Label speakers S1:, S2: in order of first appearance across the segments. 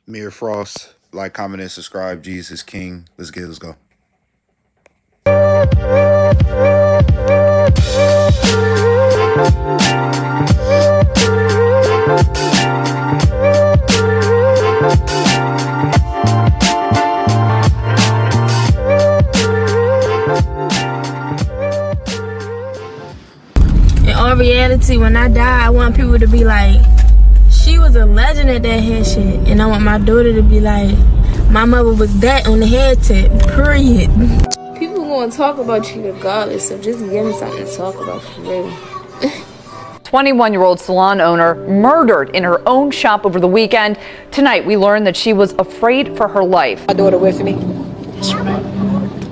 S1: Mir Frost. Like, comment, and subscribe. Jesus King. Let's get it. Let's go.
S2: In all reality, when I die, I want people to be like, she was a legend at that hair shit. And I want my daughter to be like, my mother was that on the hair tip, period. People gonna talk about you regardless, so just give them something to talk about for real.
S3: 21-year-old salon owner murdered in her own shop over the weekend. Tonight, we learned that she was afraid for her life.
S4: My daughter with me.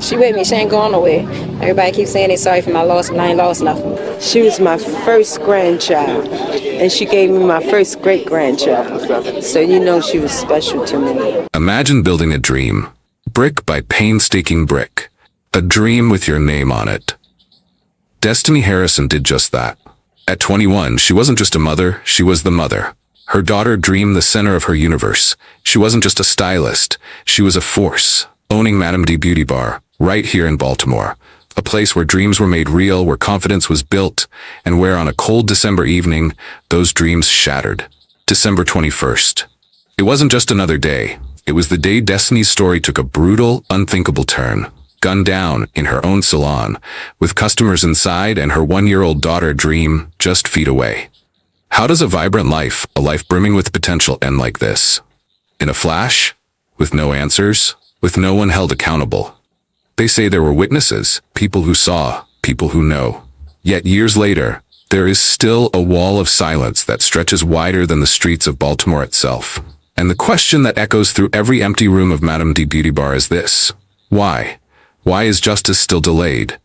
S4: She with me. She ain't going nowhere. Everybody keeps saying they sorry for my loss, but I ain't lost nothing.
S5: She was my first grandchild, and she gave me my first great-grandchild. So you know she was special to me.
S6: Imagine building a dream, brick by painstaking brick. A dream with your name on it. Destiny Harrison did just that. At 21, she wasn't just a mother, she was the mother. Her daughter dreamed the center of her universe. She wasn't just a stylist, she was a force, owning Madame D Beauty Bar, right here in Baltimore. A place where dreams were made real, where confidence was built, and where on a cold December evening, those dreams shattered. December 21st. It wasn't just another day. It was the day Destiny's story took a brutal, unthinkable turn. Gunned down in her own salon, with customers inside and her one-year-old daughter Dream just feet away. How does a vibrant life, a life brimming with potential, end like this? In a flash? With no answers? With no one held accountable? They say there were witnesses, people who saw, people who know. Yet years later, there is still a wall of silence that stretches wider than the streets of Baltimore itself. And the question that echoes through every empty room of Madame D Beauty Bar is this: why? Why is justice still delayed?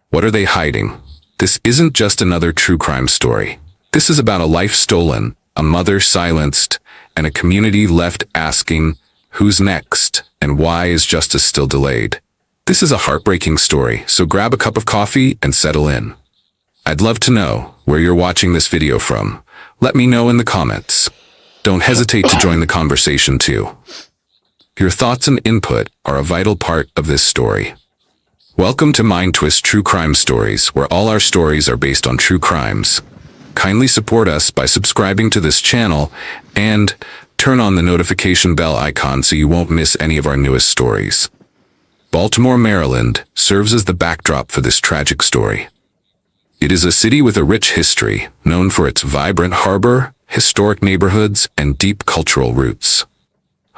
S6: What are they hiding? This isn't just another true crime story. This is about a life stolen, a mother silenced, and a community left asking, who's next, and why is justice still delayed? This is a heartbreaking story, so grab a cup of coffee and settle in. I'd love to know where you're watching this video from. Let me know in the comments. Don't hesitate to join the conversation too. Your thoughts and input are a vital part of this story. Welcome to Mind Twist True Crime Stories, where all our stories are based on true crimes. Kindly support us by subscribing to this channel and turn on the notification bell icon so you won't miss any of our newest stories. Baltimore, Maryland serves as the backdrop for this tragic story. It is a city with a rich history, known for its vibrant harbor, historic neighborhoods, and deep cultural roots.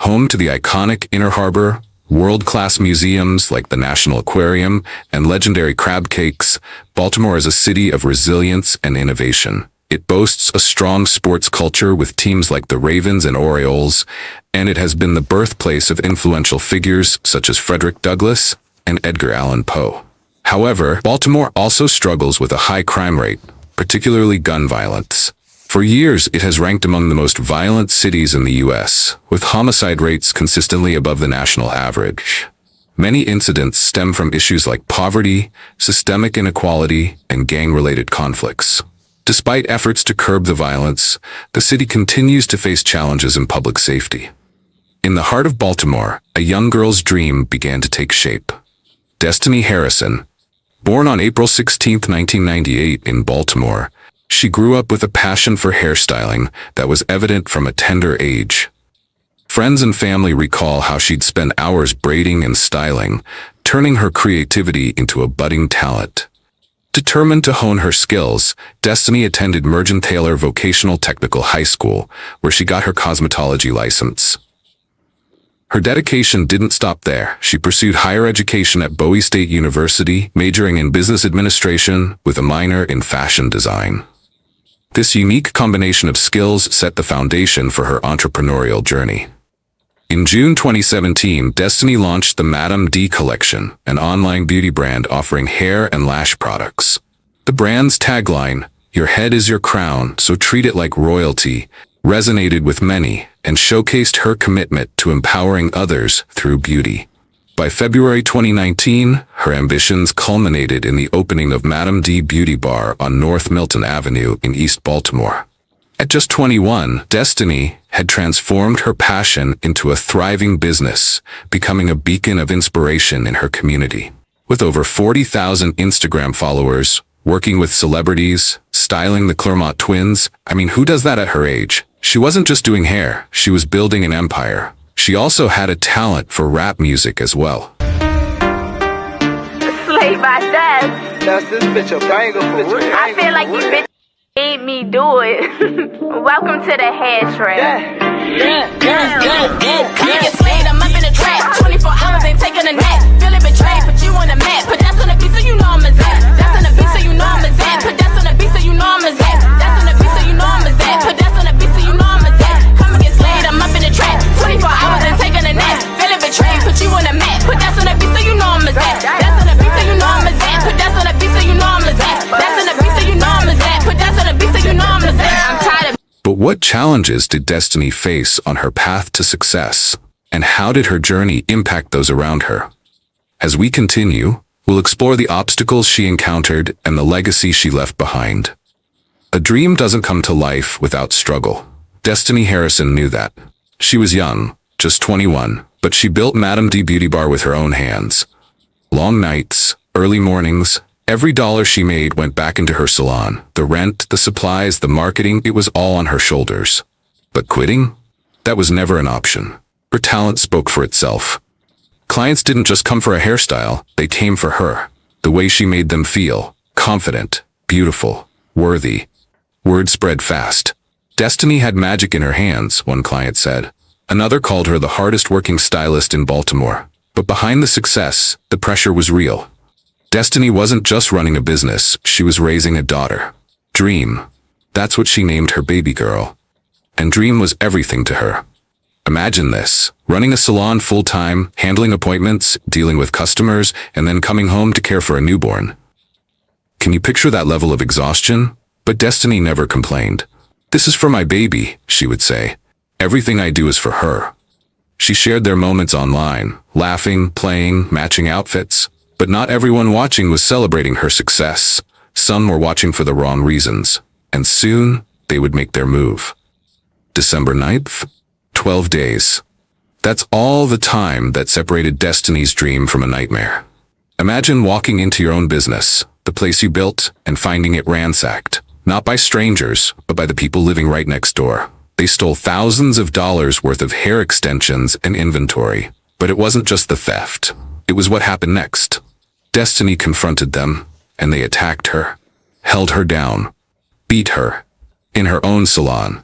S6: Home to the iconic Inner Harbor, world-class museums like the National Aquarium, and legendary crab cakes, Baltimore is a city of resilience and innovation. It boasts a strong sports culture with teams like the Ravens and Orioles, and it has been the birthplace of influential figures such as Frederick Douglass and Edgar Allan Poe. However, Baltimore also struggles with a high crime rate, particularly gun violence. For years, it has ranked among the most violent cities in the U.S., with homicide rates consistently above the national average. Many incidents stem from issues like poverty, systemic inequality, and gang-related conflicts. Despite efforts to curb the violence, the city continues to face challenges in public safety. In the heart of Baltimore, a young girl's dream began to take shape. Destiny Harrison, born on April 16, 1998 in Baltimore, she grew up with a passion for hairstyling that was evident from a tender age. Friends and family recall how she'd spend hours braiding and styling, turning her creativity into a budding talent. Determined to hone her skills, Destiny attended Mergen Taylor Vocational Technical High School, where she got her cosmetology license. Her dedication didn't stop there. She pursued higher education at Bowie State University, majoring in business administration with a minor in fashion design. This unique combination of skills set the foundation for her entrepreneurial journey. In June 2017, Destiny launched the Madame D Collection, an online beauty brand offering hair and lash products. The brand's tagline, "Your head is your crown, so treat it like royalty," resonated with many and showcased her commitment to empowering others through beauty. By February 2019, her ambitions culminated in the opening of Madame D Beauty Bar on North Milton Avenue in East Baltimore. At just 21, Destiny had transformed her passion into a thriving business, becoming a beacon of inspiration in her community. With over 40,000 Instagram followers, working with celebrities, styling the Clermont twins, I mean, who does that at her age? She wasn't just doing hair, she was building an empire. She also had a talent for rap music as well.
S2: Slave by death.
S7: That's this bitch a banger for real.
S2: I feel like you bitch made me do it. Welcome to the hair track.
S8: Come and get slayed, I'm up in the trap. 24 hours ain't taking a nap. Feeling betrayed, put you on the map. Put that's on the beat so you know I'm a zap. That's on the beat so you know I'm a zap. Put that's on the beat so you know I'm a zap. That's on the beat so you know I'm a zap. Put that's on the beat so you know I'm a zap. Come and get slayed, I'm up in the trap. 24 hours ain't taking a nap. Feeling betrayed, put you on the map. Put that's on the beat so you know I'm a zap. That's on the beat so you know I'm a zap. Put that's on the beat so you know I'm a zap. That's on the beat so you know I'm a zap. Put that's on the beat so you know I'm a zap. I'm tired of.
S6: But what challenges did Destiny face on her path to success? And how did her journey impact those around her? As we continue, we'll explore the obstacles she encountered and the legacy she left behind. A dream doesn't come to life without struggle. Destiny Harrison knew that. She was young, just 21, but she built Madame D Beauty Bar with her own hands. Long nights, early mornings, every dollar she made went back into her salon. The rent, the supplies, the marketing, it was all on her shoulders. But quitting? That was never an option. Her talent spoke for itself. Clients didn't just come for a hairstyle, they came for her. The way she made them feel, confident, beautiful, worthy. Word spread fast. Destiny had magic in her hands, one client said. Another called her the hardest working stylist in Baltimore. But behind the success, the pressure was real. Destiny wasn't just running a business, she was raising a daughter. Dream. That's what she named her baby girl. And Dream was everything to her. Imagine this, running a salon full-time, handling appointments, dealing with customers, and then coming home to care for a newborn. Can you picture that level of exhaustion? But Destiny never complained. This is for my baby, she would say. Everything I do is for her. She shared their moments online, laughing, playing, matching outfits. But not everyone watching was celebrating her success. Some were watching for the wrong reasons. And soon, they would make their move. December 9th? 12 days. That's all the time that separated Destiny's dream from a nightmare. Imagine walking into your own business, the place you built, and finding it ransacked. Not by strangers, but by the people living right next door. They stole thousands of dollars worth of hair extensions and inventory. But it wasn't just the theft. It was what happened next. Destiny confronted them, and they attacked her, held her down, beat her, in her own salon.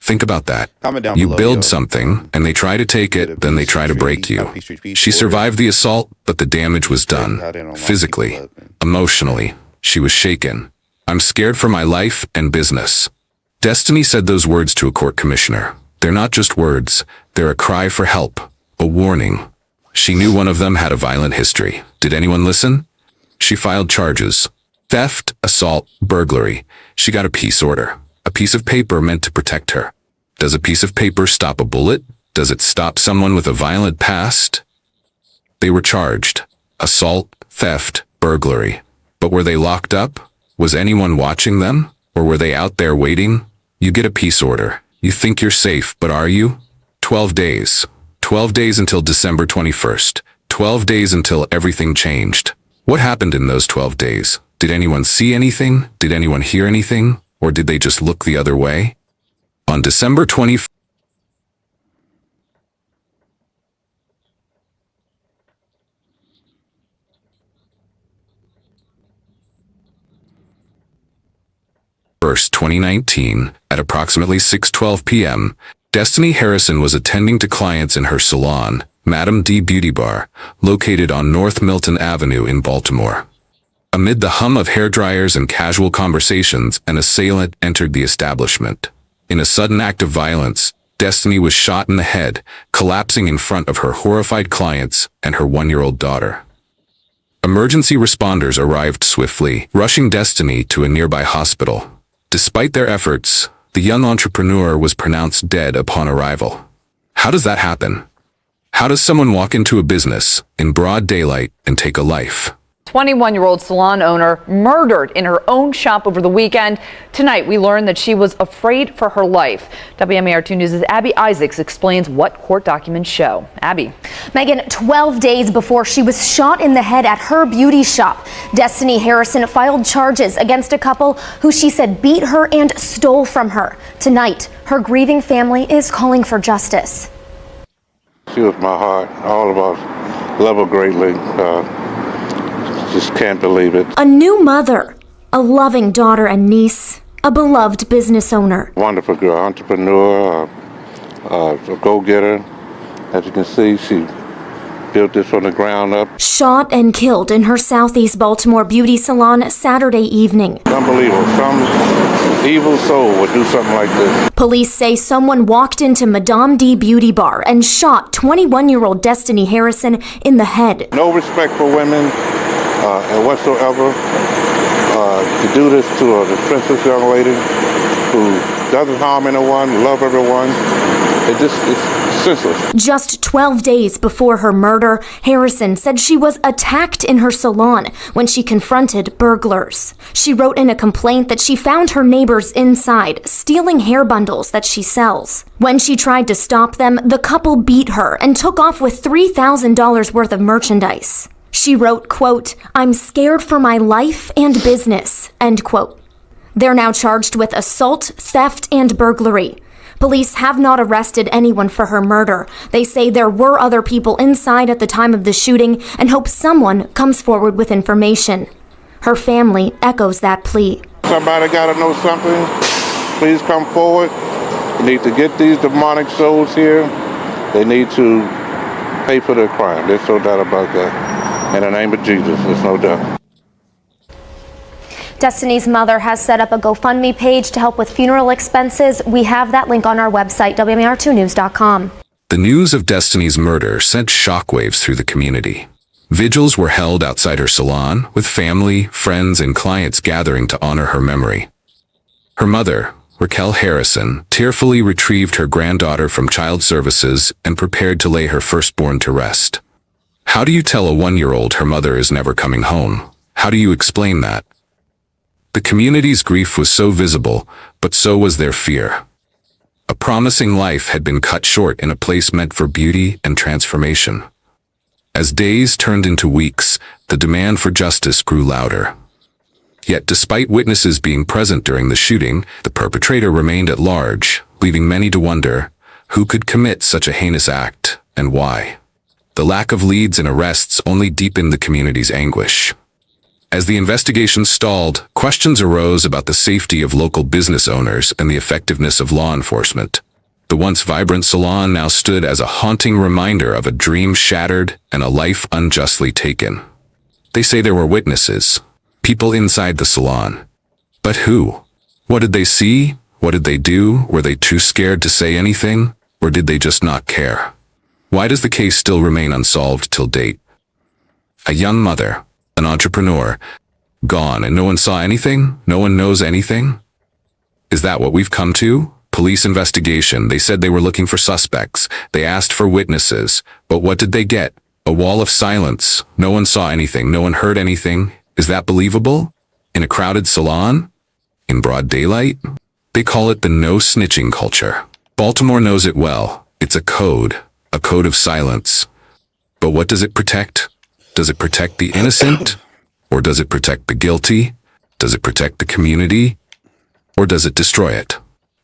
S6: Think about that. You build something, and they try to take it, then they try to break you. She survived the assault, but the damage was done. Physically, emotionally, she was shaken. I'm scared for my life and business. Destiny said those words to a court commissioner. They're not just words, they're a cry for help, a warning. She knew one of them had a violent history. Did anyone listen? She filed charges. Theft, assault, burglary. She got a peace order. A piece of paper meant to protect her. Does a piece of paper stop a bullet? Does it stop someone with a violent past? They were charged. Assault, theft, burglary. But were they locked up? Was anyone watching them? Or were they out there waiting? You get a peace order. You think you're safe, but are you? 12 days. 12 days until December 21st. 12 days until everything changed. What happened in those 12 days? Did anyone see anything? Did anyone hear anything? Or did they just look the other way? On December 21st, 2019, at approximately 6:12 p.m., Destiny Harrison was attending to clients in her salon, Madame D Beauty Bar, located on North Milton Avenue in Baltimore. Amid the hum of hairdryers and casual conversations, an assailant entered the establishment. In a sudden act of violence, Destiny was shot in the head, collapsing in front of her horrified clients and her 1-year-old daughter. Emergency responders arrived swiftly, rushing Destiny to a nearby hospital. Despite their efforts, the young entrepreneur was pronounced dead upon arrival. How does that happen? How does someone walk into a business in broad daylight and take a life?
S3: 21-year-old salon owner murdered in her own shop over the weekend. Tonight, we learned that she was afraid for her life. WMAR2 News' Abby Isaacs explains what court documents show. Abby.
S9: Megan, 12 days before she was shot in the head at her beauty shop, Destiny Harrison filed charges against a couple who she said beat her and stole from her. Tonight, her grieving family is calling for justice.
S10: She was my heart. All of us love her greatly. Just can't believe it.
S9: A new mother, a loving daughter and niece, a beloved business owner.
S10: Wonderful girl, entrepreneur, a go-getter. As you can see, she built this from the ground up.
S9: Shot and killed in her Southeast Baltimore beauty salon Saturday evening.
S10: Unbelievable. Some evil soul would do something like this.
S9: Police say someone walked into Madame D Beauty Bar and shot 21-year-old Destiny Harrison in the head.
S10: No respect for women and whatsoever. To do this to a defenseless young lady who doesn't harm anyone, love everyone, it's senseless.
S9: Just 12 days before her murder, Harrison said she was attacked in her salon when she confronted burglars. She wrote in a complaint that she found her neighbors inside, stealing hair bundles that she sells. When she tried to stop them, the couple beat her and took off with $3,000 worth of merchandise. She wrote, quote, "I'm scared for my life and business," end quote. They're now charged with assault, theft, and burglary. Police have not arrested anyone for her murder. They say there were other people inside at the time of the shooting and hope someone comes forward with information. Her family echoes that plea.
S10: Somebody got to know something. Please come forward. We need to get these demonic souls here. They need to pay for their crime. There's no doubt about that. In the name of Jesus, there's no doubt.
S9: Destiny's mother has set up a GoFundMe page to help with funeral expenses. We have that link on our website, WMAR2news.com.
S6: The news of Destiny's murder sent shockwaves through the community. Vigils were held outside her salon, with family, friends, and clients gathering to honor her memory. Her mother, Raquel Harrison, tearfully retrieved her granddaughter from child services and prepared to lay her firstborn to rest. How do you tell a 1-year-old her mother is never coming home? How do you explain that? The community's grief was so visible, but so was their fear. A promising life had been cut short in a place meant for beauty and transformation. As days turned into weeks, the demand for justice grew louder. Yet despite witnesses being present during the shooting, the perpetrator remained at large, leaving many to wonder who could commit such a heinous act and why. The lack of leads and arrests only deepened the community's anguish. As the investigation stalled, questions arose about the safety of local business owners and the effectiveness of law enforcement. The once vibrant salon now stood as a haunting reminder of a dream shattered and a life unjustly taken. They say there were witnesses, people inside the salon. But who? What did they see? What did they do? Were they too scared to say anything? Or did they just not care? Why does the case still remain unsolved till date? A young mother, an entrepreneur, gone and no one saw anything? No one knows anything? Is that what we've come to? Police investigation. They said they were looking for suspects. They asked for witnesses. But what did they get? A wall of silence. No one saw anything. No one heard anything. Is that believable? In a crowded salon? In broad daylight? They call it the no snitching culture. Baltimore knows it well. It's a code of silence. But what does it protect? Does it protect the innocent? Or does it protect the guilty? Does it protect the community? Or does it destroy it?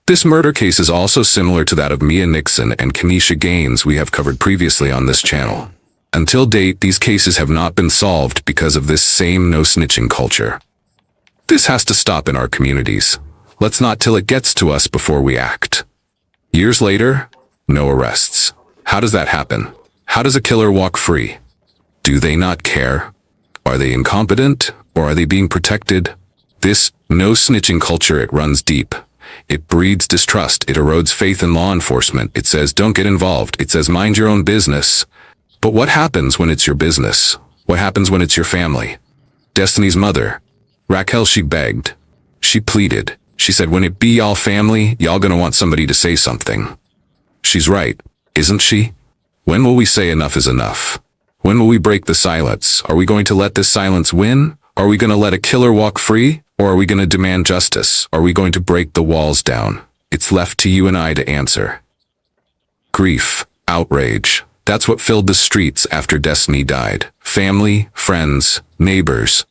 S6: This murder case is also similar to that of Mia Nixon and Kenesha Gaines we have covered previously on this channel. Until date, these cases have not been solved because of this same no snitching culture. This has to stop in our communities. Let's not till it gets to us before we act. Years later, no arrests. How does that happen? How does a killer walk free? Do they not care? Are they incompetent, or are they being protected? This no snitching culture, it runs deep. It breeds distrust. It erodes faith in law enforcement. It says don't get involved. It says mind your own business. But what happens when it's your business? What happens when it's your family? Destiny's mother, Raquel, she begged. She pleaded. She said, when it be y'all family, y'all gonna want somebody to say something. She's right, isn't she? When will we say enough is enough? When will we break the silence? Are we going to let this silence win? Are we going to let a killer walk free? Or are we going to demand justice? Are we going to break the walls down? It's left to you and I to answer. Grief, outrage. That's what filled the streets after Destiny died. Family, friends, neighbors.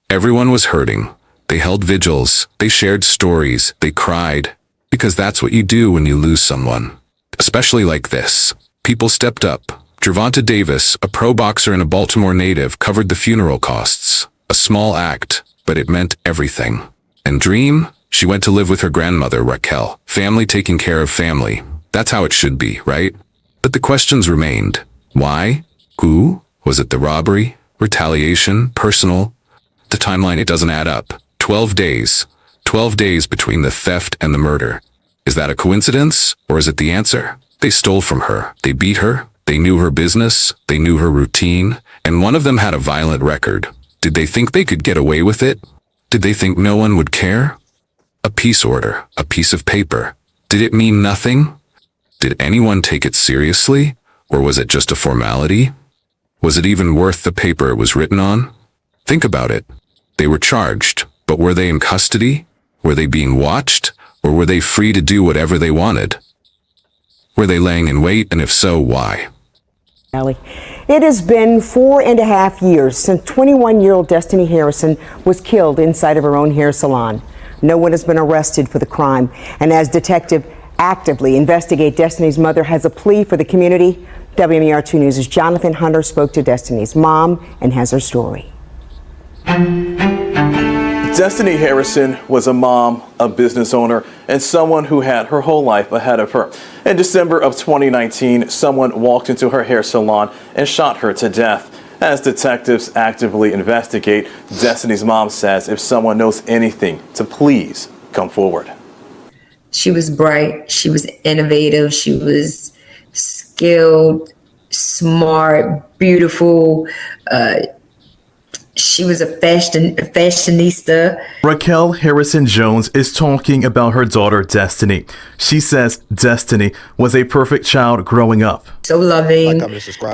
S6: Everyone was hurting. They held vigils. They shared stories. They cried. Because that's what you do when you lose someone. Especially like this. People stepped up. Gervonta Davis, a pro boxer and a Baltimore native, covered the funeral costs. A small act, but it meant everything. And Dream? She went to live with her grandmother, Raquel. Family taking care of family. That's how it should be, right? But the questions remained. Why? Who? Was it the robbery? Retaliation? Personal? The timeline, it doesn't add up. 12 days. 12 days between the theft and the murder. Is that a coincidence? Or is it the answer? They stole from her. They beat her. They knew her business. They knew her routine. And one of them had a violent record. Did they think they could get away with it? Did they think no one would care? A peace order. A piece of paper. Did it mean nothing? Did anyone take it seriously? Or was it just a formality? Was it even worth the paper it was written on? Think about it. They were charged, but were they in custody? Were they being watched? Or were they free to do whatever they wanted? Were they laying in wait, and if so, why?
S11: It has been 4.5 years since 21-year-old Destiny Harrison was killed inside of her own hair salon. No one has been arrested for the crime, and as detectives actively investigate, Destiny's mother has a plea for the community. WMER2 News' Jonathan Hunter spoke to Destiny's mom and has her story.
S12: Destiny Harrison was a mom, a business owner, and someone who had her whole life ahead of her. In December of 2019, someone walked into her hair salon and shot her to death. As detectives actively investigate, Destiny's mom says if someone knows anything, to please come forward.
S4: She was bright, she was innovative, she was skilled, smart, beautiful. She was a fashionista.
S13: Raquel Harrison Jones is talking about her daughter, Destiny. She says Destiny was a perfect child growing up.
S4: So loving,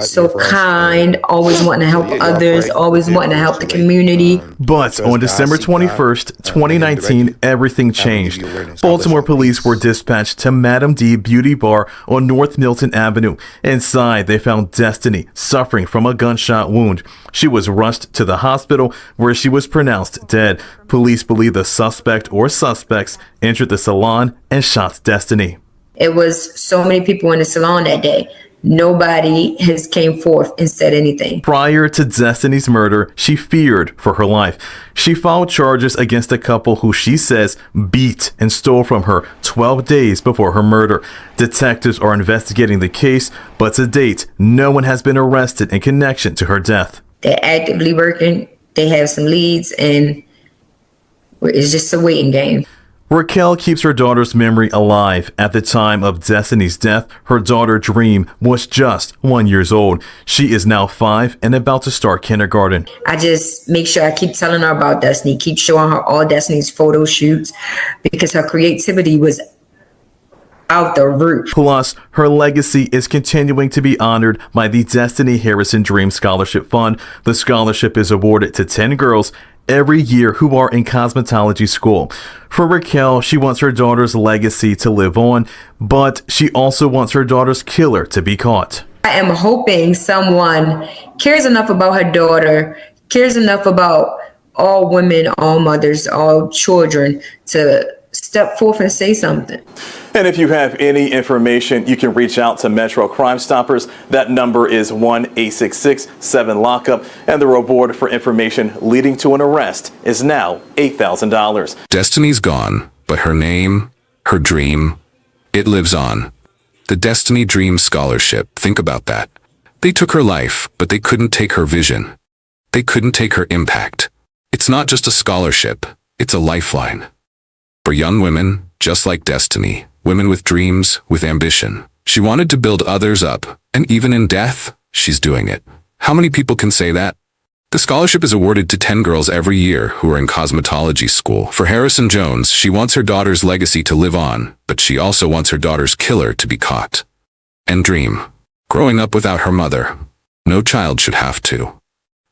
S4: so kind, always wanting to help others, always wanting to help the community.
S13: But on December 21st, 2019, everything changed. Baltimore police were dispatched to Madam D Beauty Bar on North Milton Avenue. Inside, they found Destiny suffering from a gunshot wound. She was rushed to the hospital where she was pronounced dead. Police believe the suspect or suspects entered the salon and shot Destiny.
S4: It was so many people in the salon that day. Nobody has came forth and said anything.
S13: Prior to Destiny's murder, she feared for her life. She filed charges against a couple who she says beat and stole from her 12 days before her murder. Detectives are investigating the case, but to date, no one has been arrested in connection to her death.
S4: They're actively working. They have some leads, and it's just a waiting game.
S13: Raquel keeps her daughter's memory alive. At the time of Destiny's death, her daughter Dream was just 1 year old. She is now 5 and about to start kindergarten.
S4: I just make sure I keep telling her about Destiny, keep showing her all Destiny's photo shoots, because her creativity was out the roof.
S13: Plus, her legacy is continuing to be honored by the Destiny Harrison Dream Scholarship Fund. The scholarship is awarded to 10 girls every year who are in cosmetology school. For Raquel, she wants her daughter's legacy to live on, but she also wants her daughter's killer to be caught.
S4: I am hoping someone cares enough about her daughter, cares enough about all women, all mothers, all children to step forth and say something.
S12: And if you have any information, you can reach out to Metro Crime Stoppers. That number is 1-866-7-LOCKUP, and the reward for information leading to an arrest is now $8,000.
S6: Destiny's gone, but her name, her dream, it lives on. The Destiny Dream Scholarship, think about that. They took her life, but they couldn't take her vision. They couldn't take her impact. It's not just a scholarship, it's a lifeline. For young women, just like Destiny, women with dreams, with ambition. She wanted to build others up, and even in death, she's doing it. How many people can say that? The scholarship is awarded to 10 girls every year who are in cosmetology school. For Harrison Jones, she wants her daughter's legacy to live on, but she also wants her daughter's killer to be caught. And Dream, growing up without her mother, No child should have to.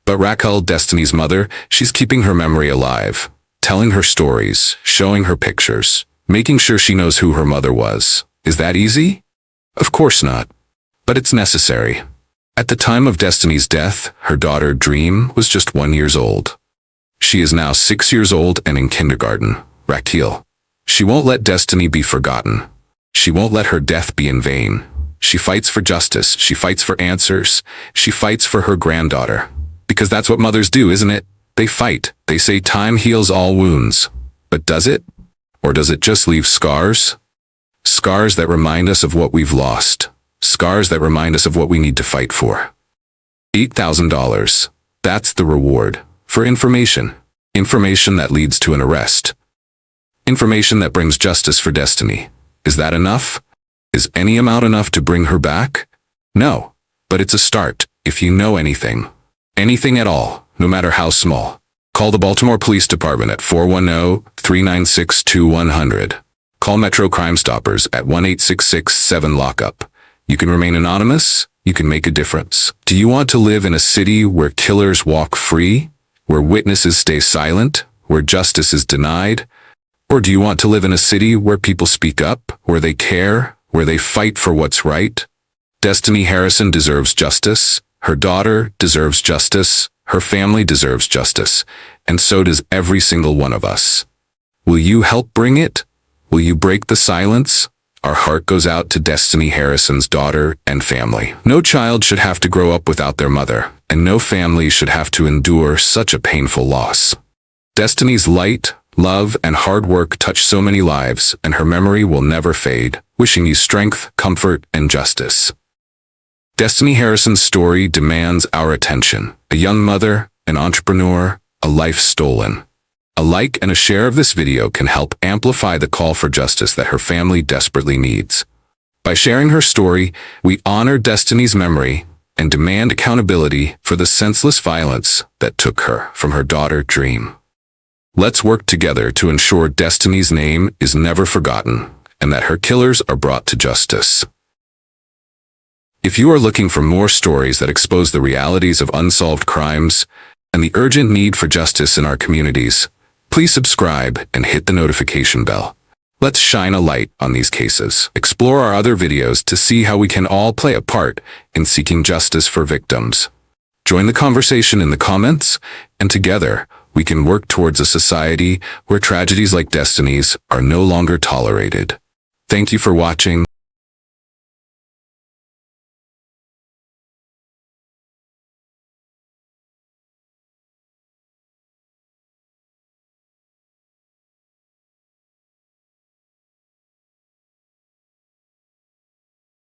S6: But Raquel, Destiny's mother, she's keeping her memory alive, telling her stories, showing her pictures, making sure she knows who her mother was. Is that easy? Of course not. But it's necessary. At the time of Destiny's death, her daughter, Dream, was just 1 year old. She is now 6 years old and in kindergarten. Raquel. She won't let Destiny be forgotten. She won't let her death be in vain. She fights for justice. She fights for answers. She fights for her granddaughter. Because that's what mothers do, isn't it? They fight. They say time heals all wounds. But does it? Or does it just leave scars? Scars that remind us of what we've lost. Scars that remind us of what we need to fight for. $8,000. That's the reward. For information. Information that leads to an arrest. Information that brings justice for Destiny. Is that enough? Is any amount enough to bring her back? No. But it's a start. If you know anything. Anything at all, no matter how small. Call the Baltimore Police Department at 410-396-2100. Call Metro Crime Stoppers at 1-866-7-LOCK-UP. You can remain anonymous. You can make a difference. Do you want to live in a city where killers walk free? Where witnesses stay silent? Where justice is denied? Or do you want to live in a city where people speak up? Where they care? Where they fight for what's right? Destiny Harrison deserves justice. Her daughter deserves justice. Her family deserves justice. And so does every single one of us. Will you help bring it? Will you break the silence? Our heart goes out to Destiny Harrison's daughter and family. No child should have to grow up without their mother, and no family should have to endure such a painful loss. Destiny's light, love, and hard work touch so many lives, and her memory will never fade. Wishing you strength, comfort, and justice. Destiny Harrison's story demands our attention. A young mother, an entrepreneur, a life stolen. A like and a share of this video can help amplify the call for justice that her family desperately needs. By sharing her story, we honor Destiny's memory and demand accountability for the senseless violence that took her from her daughter, Dream. Let's work together to ensure Destiny's name is never forgotten and that her killers are brought to justice. If you are looking for more stories that expose the realities of unsolved crimes and the urgent need for justice in our communities, please subscribe and hit the notification bell. Let's shine a light on these cases. Explore our other videos to see how we can all play a part in seeking justice for victims. Join the conversation in the comments, and together we can work towards a society where tragedies like Destiny's are no longer tolerated. Thank you for watching.